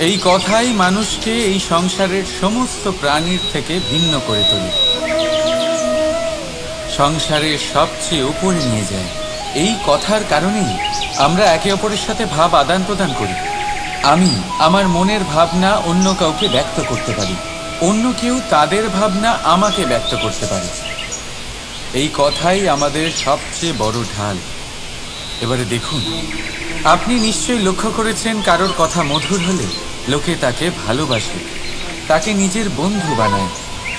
সেই কথাই মানুষকে এই সংসারের সমস্ত প্রাণীর থেকে ভিন্ন করে তোলে, সংসারের সবচেয়ে উপরে নিয়ে যায়। এই কথার কারণেই আমরা একে অপরের সাথে ভাব আদান প্রদান করি। আমি আমার মনের ভাবনা অন্য কাউকে ব্যক্ত করতে পারি, অন্য কেউ তাদের ভাবনা আমাকে ব্যক্ত করতে পারে। এই কথাই আমাদের সবচেয়ে বড় ঢাল। এবারে দেখুন, আপনি নিশ্চয়ই লক্ষ্য করেছেন, কারোর কথা মধুর হলে লোকে তাকে ভালোবাসে, তাকে নিজের বন্ধু বানায়।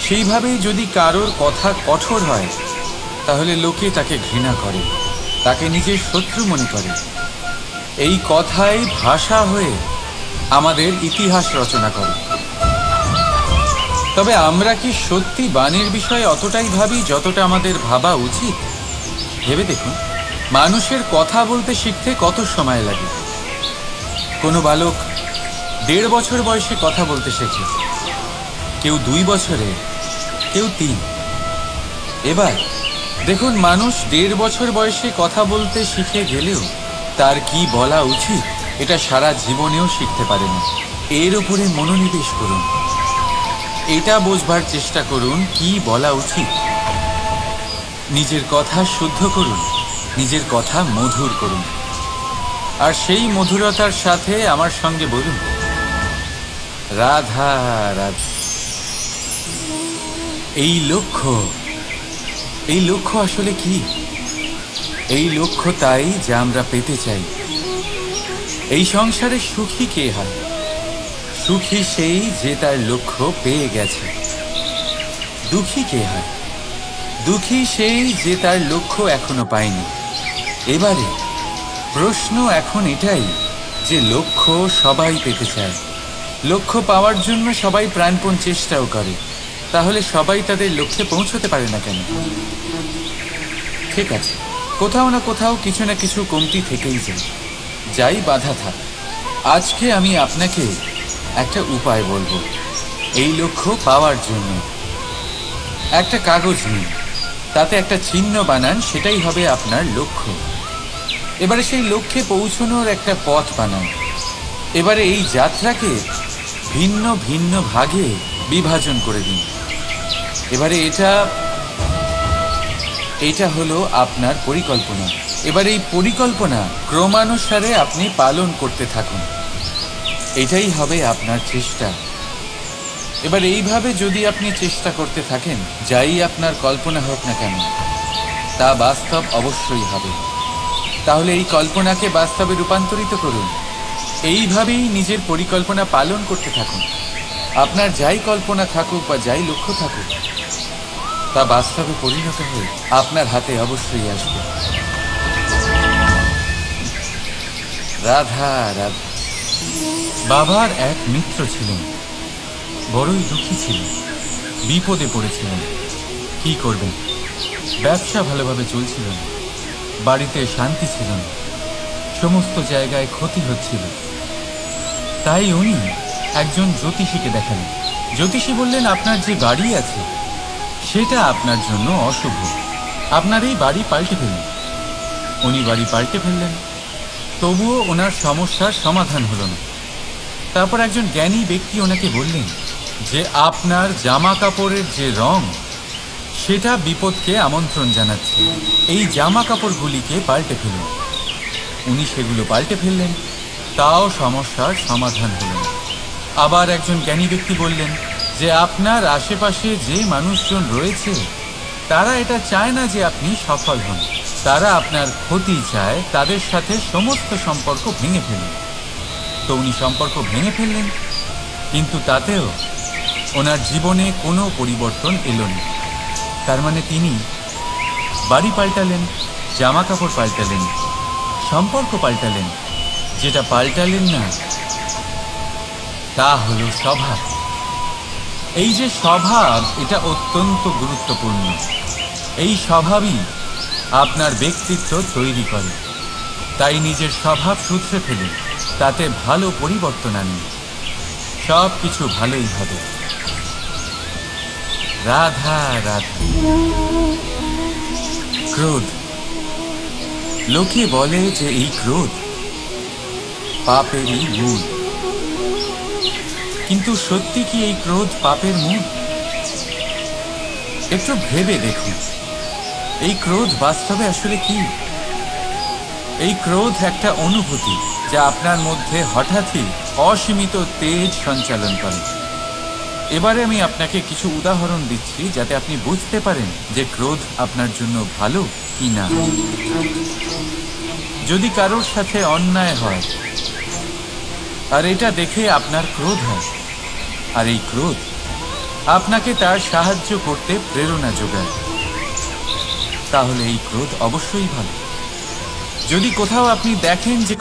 সেইভাবেই যদি কারোর কথা কঠোর হয়, তাহলে লোকে তাকে ঘৃণা করে, তাকে নিজের শত্রু মনে করে। এই কথাই ভাষা হয়ে আমাদের ইতিহাস রচনা করে। তবে আমরা কি সত্যি বাণীর বিষয়ে অতটাই ভাবি যতটা আমাদের ভাবা উচিত? ভেবে দেখুন, মানুষের কথা বলতে শিখতে কত সময় লাগে। কোনো বালক 1.5 বছর বয়সে কথা বলতে শেখে, কেউ 2 বছরে, কেউ 3। এবার দেখুন, মানুষ 1.5 বছর বয়সে কথা বলতে শিখে গেলেও তার কি বলা উচিত এটা সারা জীবনেও শিখতে পারে না। এর উপরে মনোনিবেশ করুন, এটা বোঝবার চেষ্টা করুন কি বলা উচিত। নিজের কথা শুদ্ধ করুন, নিজের কথা মধুর করুন, আর সেই মধুরতার সাথে আমার সঙ্গে বলুন, রাধা রাধা। এই লক্ষ্য আসলে কি? এই লক্ষ্য তাই যা আমরা পেতে চাই। এই সংসারে সুখী কে হয়? সুখী সেই যে তার লক্ষ্য পেয়ে গেছে। দুঃখী কে হয়? দুঃখী সেই যে তার লক্ষ্য এখনো পায়নি। এবারে প্রশ্ন এখন এটাই যে লক্ষ্য সবাই পেতে চায়, লক্ষ্য পাওয়ার জন্য সবাই প্রাণপণ চেষ্টাও করে, তাহলে সবাই তাদের লক্ষ্যে পৌঁছতে পারে না কেন? ঠিক আছে, কোথাও না কোথাও কিছু না কিছু কমতি থেকেই যায়, যাই বাধা থাক। আজকে আমি আপনাকে একটা উপায় বলবো এই লক্ষ্য পাওয়ার জন্য। একটা কাগজ নিন, তাতে একটা চিহ্ন বানান, সেটাই হবে আপনার লক্ষ্য। এবারে সেই লক্ষ্যে পৌঁছানোর একটা পথ বানান। এবারে এই যাত্রাকে ভিন্ন ভিন্ন ভাগে বিভাজন করে দিন। এবারে এটা হলো আপনার পরিকল্পনা। এবার এই পরিকল্পনা ক্রমানুসারে আপনি পালন করতে থাকুন, এটাই হবে আপনার চেষ্টা। এবার এইভাবে যদি আপনি চেষ্টা করতে থাকেন, যাই আপনার কল্পনা হোক না কেন, তা বাস্তব অবশ্যই হবে। তাহলে এই কল্পনাকে বাস্তবে রূপান্তরিত করুন। এইভাবেই নিজের পরিকল্পনা পালন করতে থাকুন। আপনার যাই কল্পনা থাকুক বা যাই লক্ষ্য থাকুক, তা বাস্তবে পরিণত হয়ে আপনার হাতে অবশ্যই আসবে। রাধা রাধা। বাবার এক মিত্র ছিলেন, বড়ই দুঃখী ছিলেন, বিপদে পড়েছিলেন। কি করবেন? ব্যবসা ভালোভাবে চলছিল না, বাড়িতে শান্তি ছিল না, সমস্ত জায়গায় ক্ষতি হচ্ছিল। তাই উনি একজন জ্যোতিষীকে দেখালেন। জ্যোতিষী বললেন, আপনার যে বাড়ি আছে সেটা আপনার জন্য অশুভ, আপনার এই বাড়ি পাল্টে ফেলুন। উনি বাড়ি পাল্টে ফেললেন, তবুও ওনার সমস্যার সমাধান হলো না। তারপর একজন জ্ঞানী ব্যক্তি ওনাকে বললেন যে আপনার জামা কাপড়ের যে রং, সেটা বিপদকে আমন্ত্রণ জানাচ্ছে, এই জামা কাপড়গুলিকে পাল্টে ফেলুন। উনি সেগুলো পাল্টে ফেললেন, তাও সমস্যার সমাধান হল না। আবার একজন জ্ঞানী ব্যক্তি বললেন যে আপনার আশেপাশে যে মানুষজন রয়েছে, তারা এটা চায় না যে আপনি সফল হন, তারা আপনার ক্ষতি চায়, তাদের সাথে সমস্ত সম্পর্ক ভেঙে ফেলুন। তো উনি সম্পর্ক ভেঙে ফেললেন, কিন্তু তাতেও ওনার জীবনে কোনো পরিবর্তন এলো না। তার মানে তিনি বাড়ি পাল্টালেন, জামা কাপড় পাল্টালেন, সম্পর্ক পাল্টালেন, যেটা পাল্টালেন না তা হলো স্বভাব। এই যে স্বভাব, এটা অত্যন্ত গুরুত্বপূর্ণ। এই স্বভাবই আপনার ব্যক্তিত্ব তৈরি করে। তাই নিজের স্বভাব শুধরে ফেলুন, তাতে ভালো পরিবর্তন আনুন, সব কিছু ভালোই হবে। রাধা রাধা। ক্রোধ। লোকে বলে যে এই ক্রোধ পাপেরই মূল। কিন্তু সত্যি কি এই ক্রোধ পাপের মূল? একটু ভেবে দেখুন, এই ক্রোধ বাস্তবে আসলে কি? এই ক্রোধ একটা অনুভূতি যা আপনার মধ্যে হঠাৎই অসীমিত তেজ সঞ্চালন করে। এবারে আমি আপনাকে কিছু উদাহরণ দিচ্ছি যাতে আপনি বুঝতে পারেন যে ক্রোধ আপনার জন্য ভালো কি না। যদি কারোর সাথে অন্যায় হয় আর এটা দেখে আপনার ক্রোধ হয়, আর এই ক্রোধ আপনাকে তার সাহায্য করতে প্রেরণা যোগায়, তাহলে এই ক্রোধ অবশ্যই ভালো। যদি কোথাও আপনি দেখেন যে